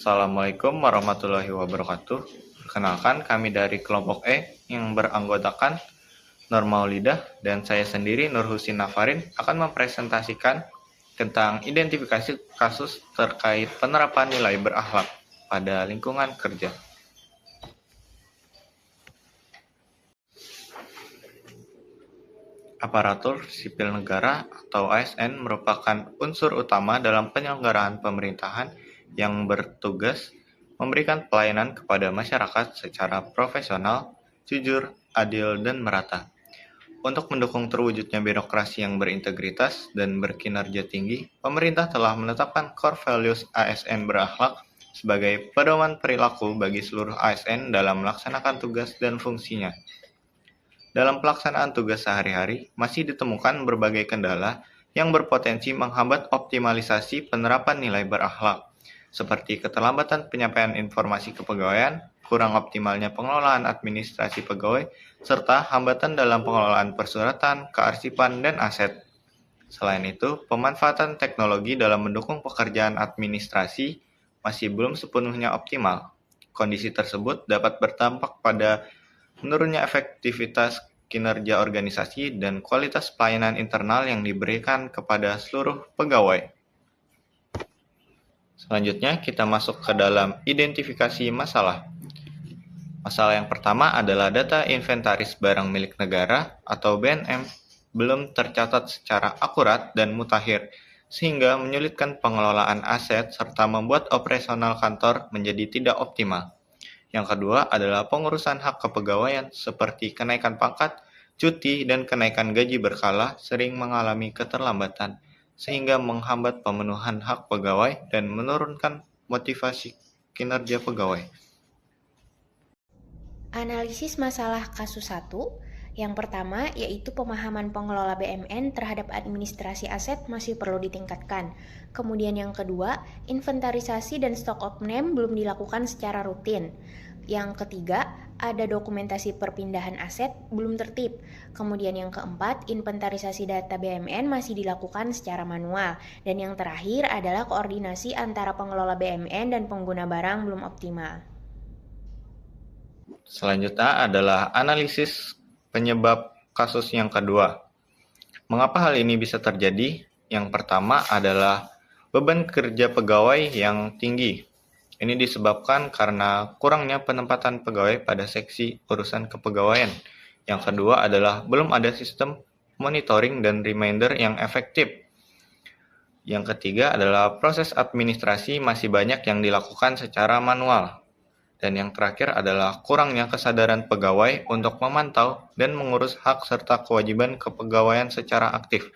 Assalamualaikum warahmatullahi wabarakatuh. Perkenalkan, kami dari kelompok E yang beranggotakan Nur Maulidah dan saya sendiri Nur Husin Nafarin akan mempresentasikan tentang identifikasi kasus terkait penerapan nilai berakhlak pada lingkungan kerja. Aparatur sipil negara atau ASN merupakan unsur utama dalam penyelenggaraan pemerintahan yang bertugas memberikan pelayanan kepada masyarakat secara profesional, jujur, adil, dan merata. Untuk mendukung terwujudnya birokrasi yang berintegritas dan berkinerja tinggi, pemerintah telah menetapkan core values ASN berakhlak sebagai pedoman perilaku bagi seluruh ASN dalam melaksanakan tugas dan fungsinya. Dalam pelaksanaan tugas sehari-hari, masih ditemukan berbagai kendala yang berpotensi menghambat optimalisasi penerapan nilai berakhlak, seperti keterlambatan penyampaian informasi kepegawaian, kurang optimalnya pengelolaan administrasi pegawai, serta hambatan dalam pengelolaan persuratan, kearsipan, dan aset. Selain itu, pemanfaatan teknologi dalam mendukung pekerjaan administrasi masih belum sepenuhnya optimal. Kondisi tersebut dapat berdampak pada menurunnya efektivitas kinerja organisasi dan kualitas pelayanan internal yang diberikan kepada seluruh pegawai. Selanjutnya, kita masuk ke dalam identifikasi masalah. Masalah yang pertama adalah data inventaris barang milik negara atau BNM belum tercatat secara akurat dan mutakhir, sehingga menyulitkan pengelolaan aset serta membuat operasional kantor menjadi tidak optimal. Yang kedua adalah pengurusan hak kepegawaian seperti kenaikan pangkat, cuti, dan kenaikan gaji berkala sering mengalami keterlambatan, sehingga menghambat pemenuhan hak pegawai dan menurunkan motivasi kinerja pegawai. Analisis masalah kasus 1, yang pertama yaitu pemahaman pengelola BMN terhadap administrasi aset masih perlu ditingkatkan. Kemudian yang kedua, inventarisasi dan stock of name belum dilakukan secara rutin. Yang ketiga, ada dokumentasi perpindahan aset belum tertib. Kemudian yang keempat, inventarisasi data BMN masih dilakukan secara manual. Dan yang terakhir adalah koordinasi antara pengelola BMN dan pengguna barang belum optimal. Selanjutnya adalah analisis penyebab kasus yang kedua. Mengapa hal ini bisa terjadi? Yang pertama adalah beban kerja pegawai yang tinggi. Ini disebabkan karena kurangnya penempatan pegawai pada seksi urusan kepegawaian. Yang kedua adalah belum ada sistem monitoring dan reminder yang efektif. Yang ketiga adalah proses administrasi masih banyak yang dilakukan secara manual. Dan yang terakhir adalah kurangnya kesadaran pegawai untuk memantau dan mengurus hak serta kewajiban kepegawaian secara aktif.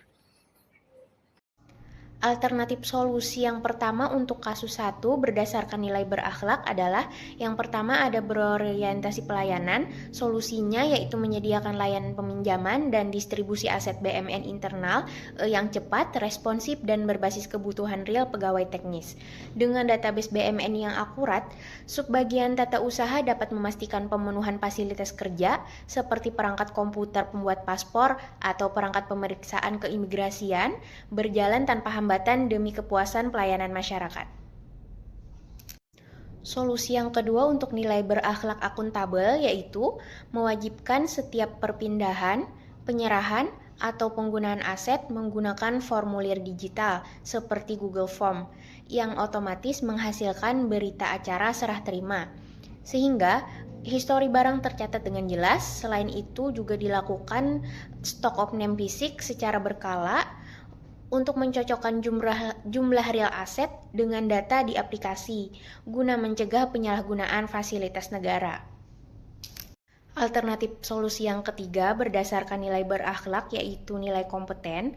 Alternatif solusi yang pertama untuk kasus 1 berdasarkan nilai berakhlak adalah yang pertama ada berorientasi pelayanan. Solusinya yaitu menyediakan layanan peminjaman dan distribusi aset BMN internal yang cepat, responsif, dan berbasis kebutuhan real pegawai teknis. Dengan database BMN yang akurat, subbagian tata usaha dapat memastikan pemenuhan fasilitas kerja seperti perangkat komputer pembuat paspor atau perangkat pemeriksaan keimigrasian berjalan tanpa hambatan demi kepuasan pelayanan masyarakat. Solusi yang kedua untuk nilai berakhlak akuntabel yaitu mewajibkan setiap perpindahan, penyerahan, atau penggunaan aset menggunakan formulir digital seperti Google Form yang otomatis menghasilkan berita acara serah terima. Sehingga histori barang tercatat dengan jelas. Selain itu juga dilakukan stock of name fisik secara berkala untuk mencocokkan jumlah real aset dengan data di aplikasi guna mencegah penyalahgunaan fasilitas negara. Alternatif solusi yang ketiga berdasarkan nilai berakhlak yaitu nilai kompeten.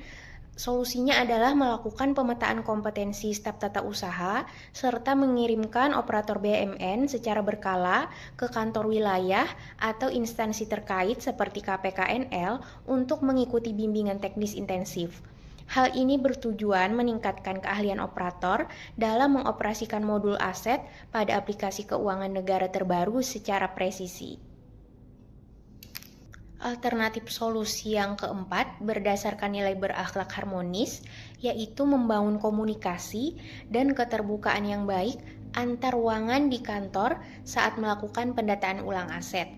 Solusinya adalah melakukan pemetaan kompetensi staf tata usaha serta mengirimkan operator BMN secara berkala ke kantor wilayah atau instansi terkait seperti KPKNL untuk mengikuti bimbingan teknis intensif. Hal ini bertujuan meningkatkan keahlian operator dalam mengoperasikan modul aset pada aplikasi keuangan negara terbaru secara presisi. Alternatif solusi yang keempat berdasarkan nilai berakhlak harmonis, yaitu membangun komunikasi dan keterbukaan yang baik antar ruangan di kantor saat melakukan pendataan ulang aset.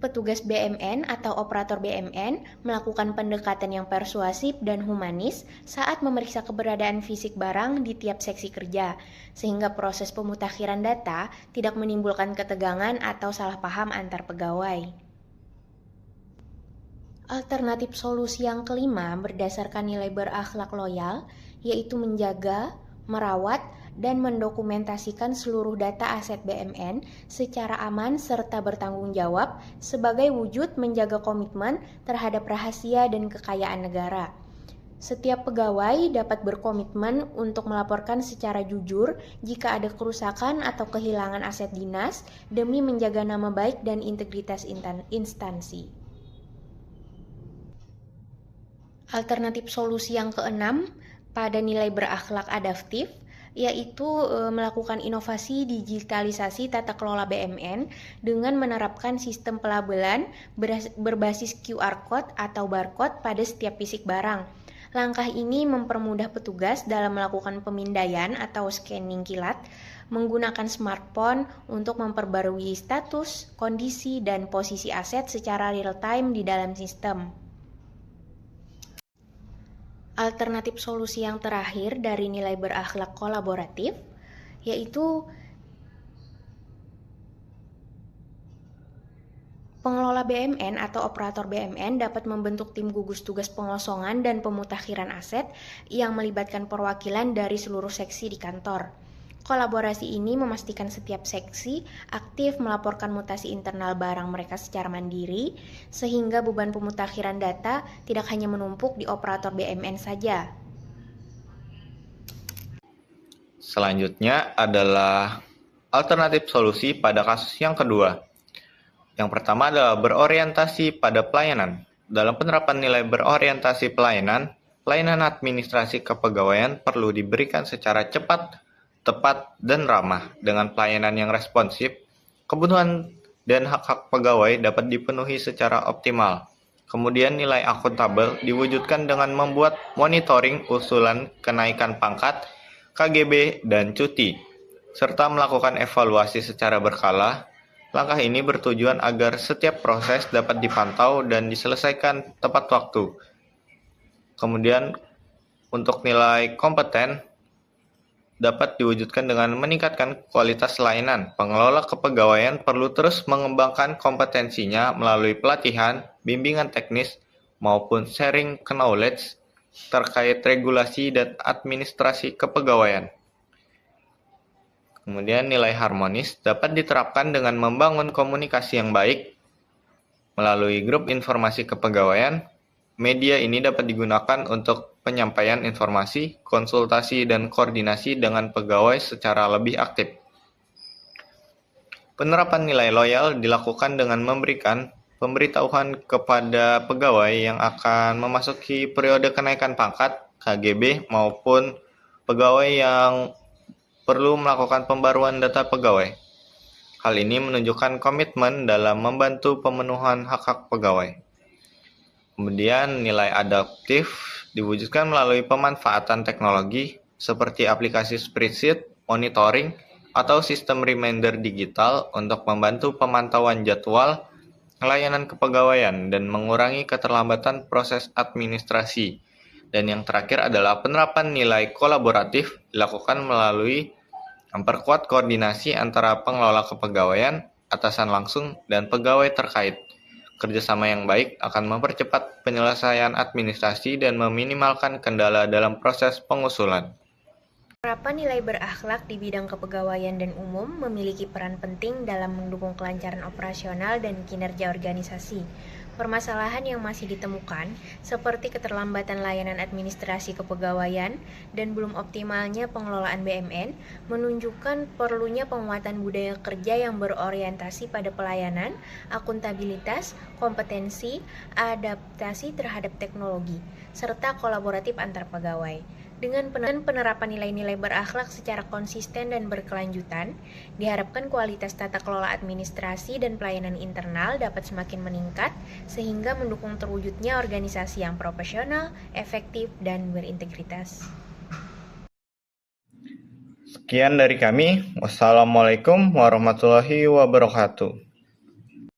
Petugas BMN atau operator BMN melakukan pendekatan yang persuasif dan humanis saat memeriksa keberadaan fisik barang di tiap seksi kerja, sehingga proses pemutakhiran data tidak menimbulkan ketegangan atau salah paham antar pegawai. Alternatif solusi yang kelima berdasarkan nilai berakhlak loyal, yaitu menjaga, merawat, dan mendokumentasikan seluruh data aset BMN secara aman serta bertanggung jawab sebagai wujud menjaga komitmen terhadap rahasia dan kekayaan negara. Setiap pegawai dapat berkomitmen untuk melaporkan secara jujur jika ada kerusakan atau kehilangan aset dinas demi menjaga nama baik dan integritas instansi. Alternatif solusi yang keenam pada nilai berakhlak adaptif, yaitu melakukan inovasi digitalisasi tata kelola BMN dengan menerapkan sistem pelabelan berbasis QR Code atau barcode pada setiap fisik barang. Langkah ini mempermudah petugas dalam melakukan pemindaian atau scanning kilat menggunakan smartphone untuk memperbarui status, kondisi, dan posisi aset secara real-time di dalam sistem. Alternatif solusi yang terakhir dari nilai berakhlak kolaboratif, yaitu pengelola BMN atau operator BMN dapat membentuk tim gugus tugas pengosongan dan pemutakhiran aset yang melibatkan perwakilan dari seluruh seksi di kantor. Kolaborasi ini memastikan setiap seksi aktif melaporkan mutasi internal barang mereka secara mandiri, sehingga beban pemutakhiran data tidak hanya menumpuk di operator BMN saja. Selanjutnya adalah alternatif solusi pada kasus yang kedua. Yang pertama adalah berorientasi pada pelayanan. Dalam penerapan nilai berorientasi pelayanan administrasi kepegawaian perlu diberikan secara cepat, tepat, dan ramah. Dengan pelayanan yang responsif, kebutuhan dan hak-hak pegawai dapat dipenuhi secara optimal. Kemudian nilai akuntabel diwujudkan dengan membuat monitoring usulan kenaikan pangkat, KGB, dan cuti, serta melakukan evaluasi secara berkala. Langkah ini bertujuan agar setiap proses dapat dipantau dan diselesaikan tepat waktu. Kemudian untuk nilai kompeten dapat diwujudkan dengan meningkatkan kualitas layanan. Pengelola kepegawaian perlu terus mengembangkan kompetensinya melalui pelatihan, bimbingan teknis, maupun sharing knowledge terkait regulasi dan administrasi kepegawaian. Kemudian nilai harmonis dapat diterapkan dengan membangun komunikasi yang baik melalui grup informasi kepegawaian. Media ini dapat digunakan untuk penyampaian informasi, konsultasi, dan koordinasi dengan pegawai secara lebih aktif. Penerapan nilai loyal dilakukan dengan memberikan pemberitahuan kepada pegawai yang akan memasuki periode kenaikan pangkat, KGB, maupun pegawai yang perlu melakukan pembaruan data pegawai. Hal ini menunjukkan komitmen dalam membantu pemenuhan hak-hak pegawai. Kemudian nilai adaptif diwujudkan melalui pemanfaatan teknologi seperti aplikasi spreadsheet, monitoring, atau sistem reminder digital untuk membantu pemantauan jadwal, layanan kepegawaian, dan mengurangi keterlambatan proses administrasi. Dan yang terakhir adalah penerapan nilai kolaboratif dilakukan melalui memperkuat koordinasi antara pengelola kepegawaian, atasan langsung, dan pegawai terkait. Kerjasama yang baik akan mempercepat penyelesaian administrasi dan meminimalkan kendala dalam proses pengusulan. Penerapan nilai berakhlak di bidang kepegawaian dan umum memiliki peran penting dalam mendukung kelancaran operasional dan kinerja organisasi. Permasalahan yang masih ditemukan, seperti keterlambatan layanan administrasi kepegawaian dan belum optimalnya pengelolaan BMN, menunjukkan perlunya penguatan budaya kerja yang berorientasi pada pelayanan, akuntabilitas, kompetensi, adaptasi terhadap teknologi, serta kolaboratif antar pegawai. Dengan penerapan nilai-nilai berakhlak secara konsisten dan berkelanjutan, diharapkan kualitas tata kelola administrasi dan pelayanan internal dapat semakin meningkat, sehingga mendukung terwujudnya organisasi yang profesional, efektif, dan berintegritas. Sekian dari kami. Wassalamualaikum warahmatullahi wabarakatuh.